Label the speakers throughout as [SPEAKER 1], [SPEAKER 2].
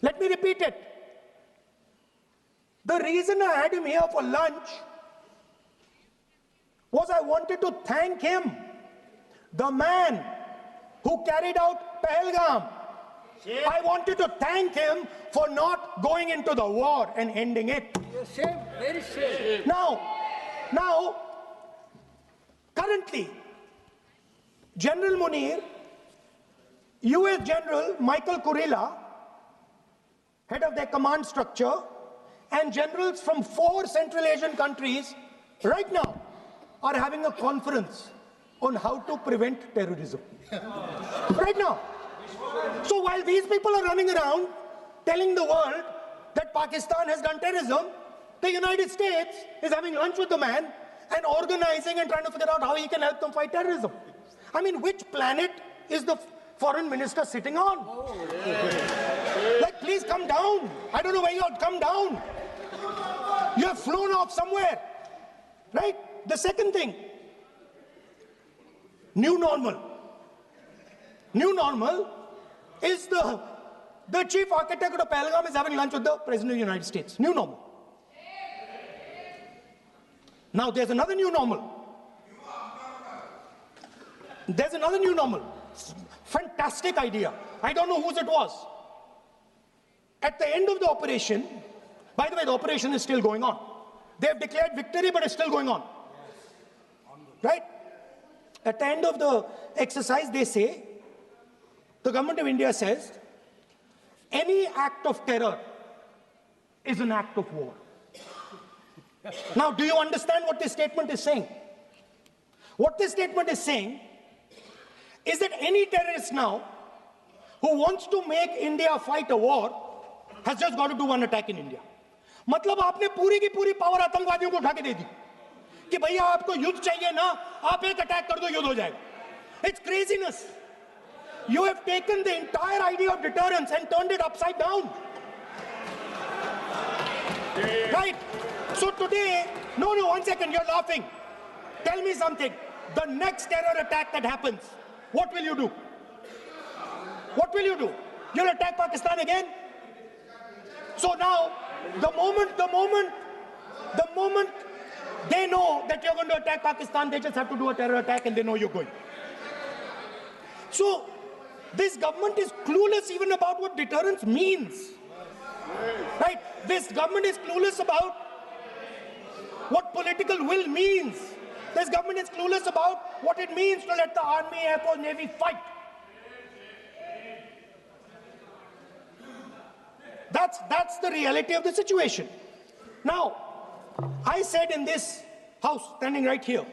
[SPEAKER 1] Let me repeat it. The reason I had him here for lunch was I wanted to thank him, the man who carried out Pahalgam. I wanted to thank him for not going into the war and ending it.
[SPEAKER 2] Shame, very shame.
[SPEAKER 1] Now, currently, General Munir, US General Michael Kurilla, head of their command structure, and generals from 4 Central Asian countries right now are having a conference on how to prevent terrorism. Right now. So while these people are running around telling the world that Pakistan has done terrorism, the United States is having lunch with the man and organizing and trying to figure out how he can help them fight terrorism. I mean, which planet is the foreign minister sitting on? Like, please come down. I don't know where you are. Come down. You have flown off somewhere. Right? The second thing, new normal. New normal is the chief architect of Pahalgam is having lunch with the President of the United States. New normal. Now there's another new normal. There's another new normal. Fantastic idea. I don't know whose it was. At the end of the operation, by the way, the operation is still going on. They have declared victory, but it's still going on. Right? At the end of the exercise, they say, the government of India says, any act of terror is an act of war. Now, do you understand what this statement is saying? What this statement is saying is that any terrorist now who wants to make India fight a war has just got to do one attack in India. मतलब आपने पूरी की पूरी power आतंकवादियों को उठा के दे दी कि भैया आपको युद्ध चाहिए ना, आप एक अटैक कर दो, युद्ध हो जाएगा. It's craziness. You have taken the entire idea of deterrence and turned it upside down. Right? So today, no, one second, you're laughing. Tell me something. The next terror attack that happens, what will you do? What will you do? You'll attack Pakistan again? So now, the moment they know that you're going to attack Pakistan, they just have to do a terror attack and they know you're going. So, this government is clueless even about what deterrence means. Right? This government is clueless about what political will means. This government is clueless about what it means to let the Army, Air Force, Navy fight. That's the reality of the situation. Now, I said in this house, standing right here,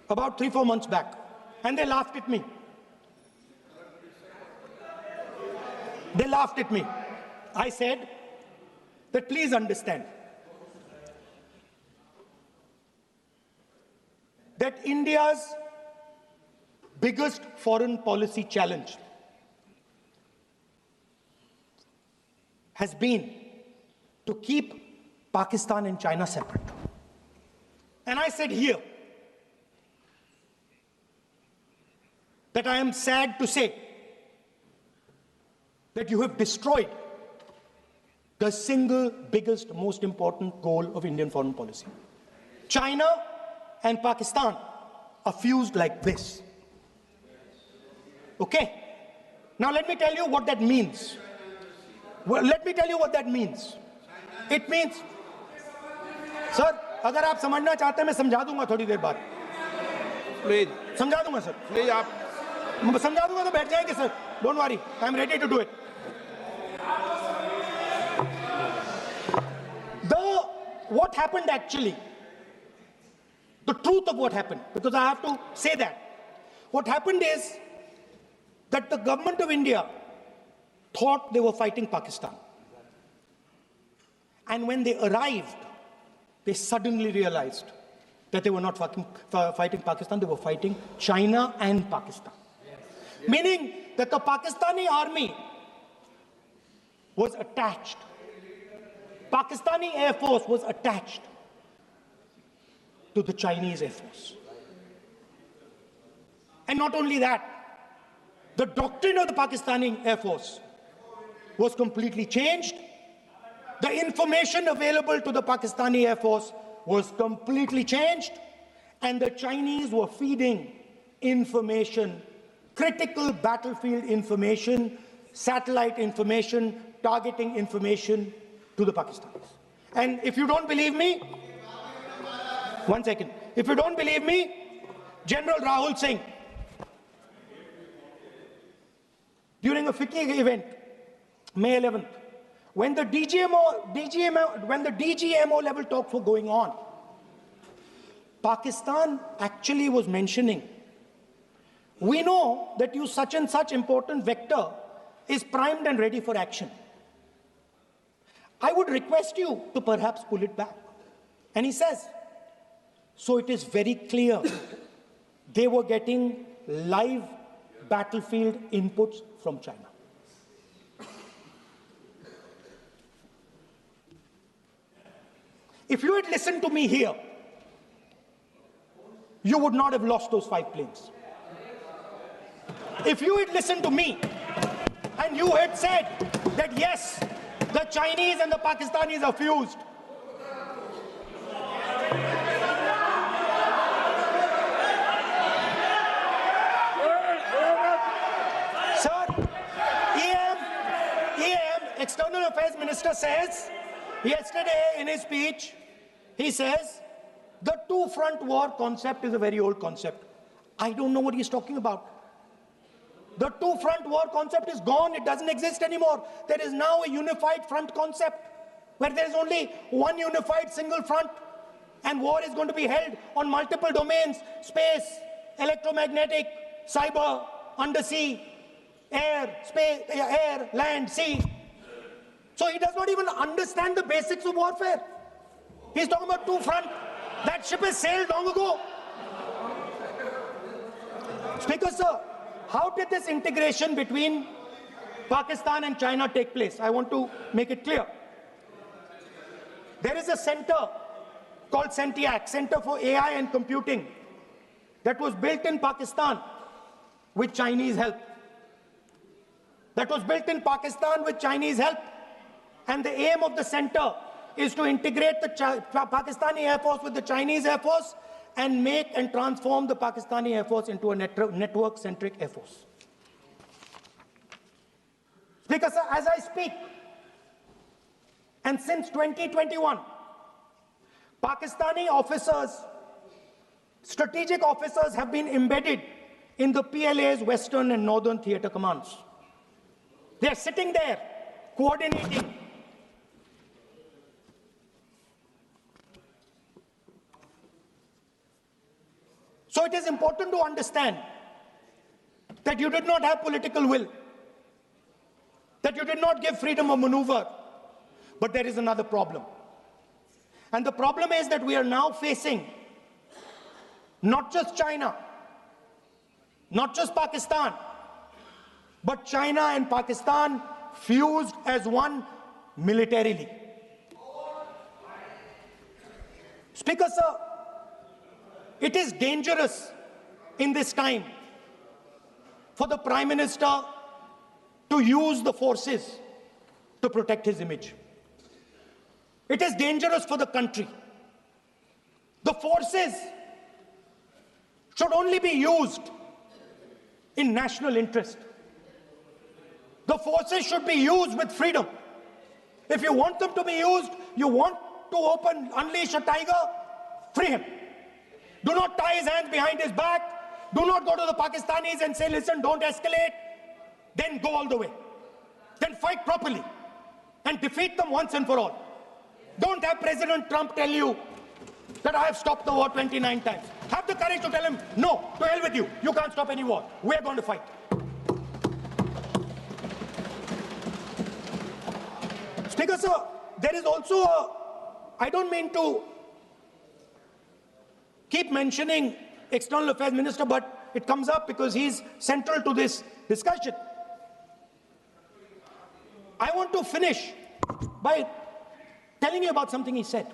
[SPEAKER 1] about 3-4 months back, and they laughed at me. They laughed at me. I said that please understand that India's biggest foreign policy challenge has been to keep Pakistan and China separate. And I said here that I am sad to say that you have destroyed the single biggest, most important goal of Indian foreign policy. China and Pakistan are fused like this. Okay? Now let me tell you what that means. Well, let me tell you what that means. It means, sir, अगर आप समझना चाहते हैं मैं समझा दूंगा थोड़ी देर बाद.
[SPEAKER 3] Please.
[SPEAKER 1] समझा दूंगा सर.
[SPEAKER 3] Please, आप
[SPEAKER 1] समझा दूंगा तो बैठ जाएंगे sir. Don't worry, I am ready to do it. What happened actually, the truth of what happened, because I have to say that. What happened is that the government of India thought they were fighting Pakistan. And when they arrived, they suddenly realized that they were not fighting Pakistan, they were fighting China and Pakistan. Yes. Meaning that the Pakistani army was attached. Pakistani Air Force was attached to the Chinese Air Force. And not only that, the doctrine of the Pakistani Air Force was completely changed. The information available to the Pakistani Air Force was completely changed, and the Chinese were feeding information, critical battlefield information, satellite information, targeting information to the Pakistanis. And if you don't believe me, one second. If you don't believe me, General Rahul Singh, during a FICCI event, May 11th, when the DGMO level talks were going on, Pakistan actually was mentioning, we know that you such and such important vector is primed and ready for action. I would request you to perhaps pull it back. And he says, so it is very clear they were getting live battlefield inputs from China. If you had listened to me here, you would not have lost those 5 planes. If you had listened to me and you had said that yes, the Chinese and the Pakistanis are fused, sir, EM, External Affairs Minister says, yesterday in his speech, he says, the two-front war concept is a very old concept. I don't know what he's talking about. The two-front war concept is gone. It doesn't exist anymore. There is now a unified front concept where there is only one unified single front, and war is going to be held on multiple domains: space, electromagnetic, cyber, undersea, air, space, air, land, sea. So he does not even understand the basics of warfare. He's talking about two-front. That ship has sailed long ago. Speaker, sir, how did this integration between Pakistan and China take place? I want to make it clear. There is a center called CENTIAC, Center for AI and Computing, that was built in Pakistan with Chinese help. And the aim of the center is to integrate the Pakistani Air Force with the Chinese Air Force and make and transform the Pakistani Air Force into a network-centric Air Force. Speaker, sir, as I speak, and since 2021, Pakistani officers, strategic officers, have been embedded in the PLA's Western and Northern Theatre Commands. They are sitting there, coordinating. So it is important to understand that you did not have political will, that you did not give freedom of maneuver, but there is another problem. And the problem is that we are now facing not just China, not just Pakistan, but China and Pakistan fused as one militarily. Speaker, sir, it is dangerous in this time for the Prime Minister to use the forces to protect his image. It is dangerous for the country. The forces should only be used in national interest. The forces should be used with freedom. If you want them to be used, you want to unleash a tiger, free him. Do not tie his hands behind his back. Do not go to the Pakistanis and say, listen, don't escalate. Then go all the way. Then fight properly and defeat them once and for all. Don't have President Trump tell you that I have stopped the war 29 times. Have the courage to tell him, no, to hell with you. You can't stop any war. We're going to fight. Speaker, sir, there is also I don't mean to keep mentioning External Affairs Minister, but it comes up because he's central to this discussion. I want to finish by telling you about something he said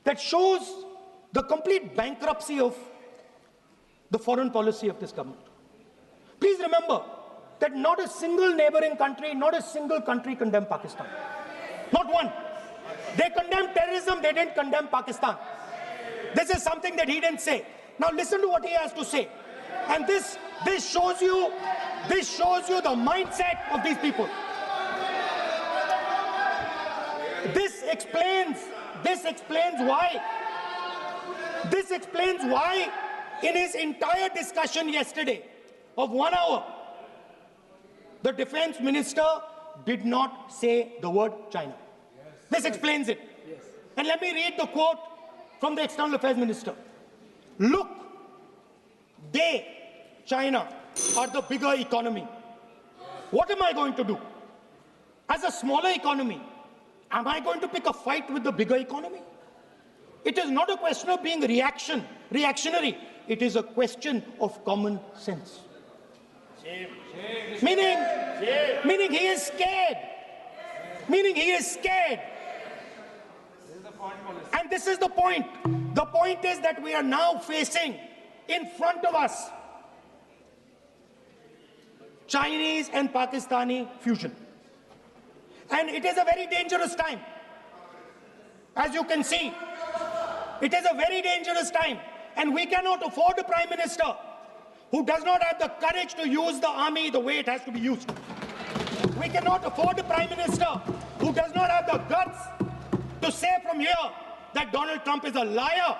[SPEAKER 1] that shows the complete bankruptcy of the foreign policy of this government. Please remember, that not a single neighboring country, not a single country condemned Pakistan. Not one. They condemned terrorism, they didn't condemn Pakistan. This is something that he didn't say. Now listen to what he has to say. And this shows you the mindset of these people. This explains why in his entire discussion yesterday of 1 hour, the defense minister did not say the word China. This explains it. And let me read the quote from the External Affairs Minister. Look, China, are the bigger economy. What am I going to do? As a smaller economy, am I going to pick a fight with the bigger economy? It is not a question of being reactionary. It is a question of common sense. Meaning he is scared. And this is the point. The point is that we are now facing in front of us Chinese and Pakistani fusion. And it is a very dangerous time. As you can see, it is a very dangerous time. And we cannot afford a Prime Minister who does not have the courage to use the army the way it has to be used. We cannot afford a Prime Minister who does not have the guts to say from here that Donald Trump is a liar.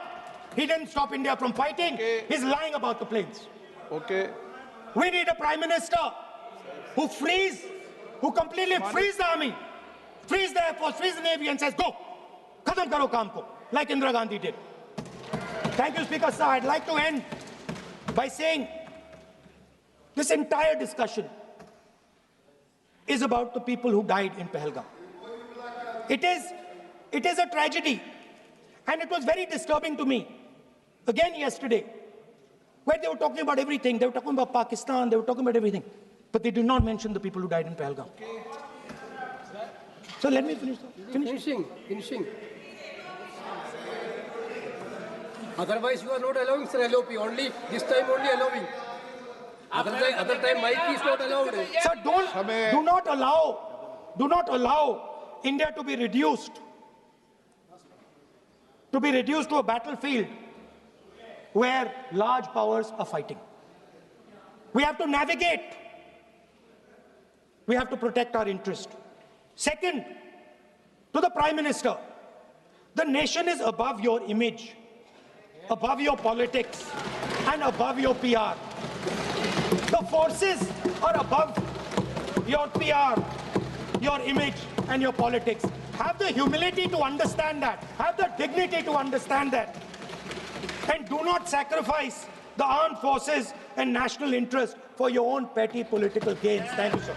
[SPEAKER 1] He didn't stop India from fighting.
[SPEAKER 3] Okay.
[SPEAKER 1] He's lying about the planes.
[SPEAKER 3] Okay.
[SPEAKER 1] We need a Prime Minister who completely frees the army, frees the Air Force, frees the Navy and says, go, khatam karo kaam ko, like Indira Gandhi did. Thank you, Speaker, sir. I'd like to end by saying this entire discussion is about the people who died in Pahalgam. It is a tragedy, and it was very disturbing to me, again yesterday, where they were talking about everything. They were talking about Pakistan, they were talking about everything, but they did not mention the people who died in Pahalgam. So let me finish.
[SPEAKER 2] Finishing. Otherwise, you are not allowing, sir, LOP. Only this time, only allowing. Other time, mic is not allowed.
[SPEAKER 1] Sir, do not allow India to be reduced to a battlefield where large powers are fighting. We have to navigate. We have to protect our interest. Second, to the Prime Minister, the nation is above your image, above your politics, and above your PR. The forces are above your PR, your image, and your politics. Have the humility to understand that. Have the dignity to understand that. And do not sacrifice the armed forces and national interest for your own petty political gains. Thank you, sir.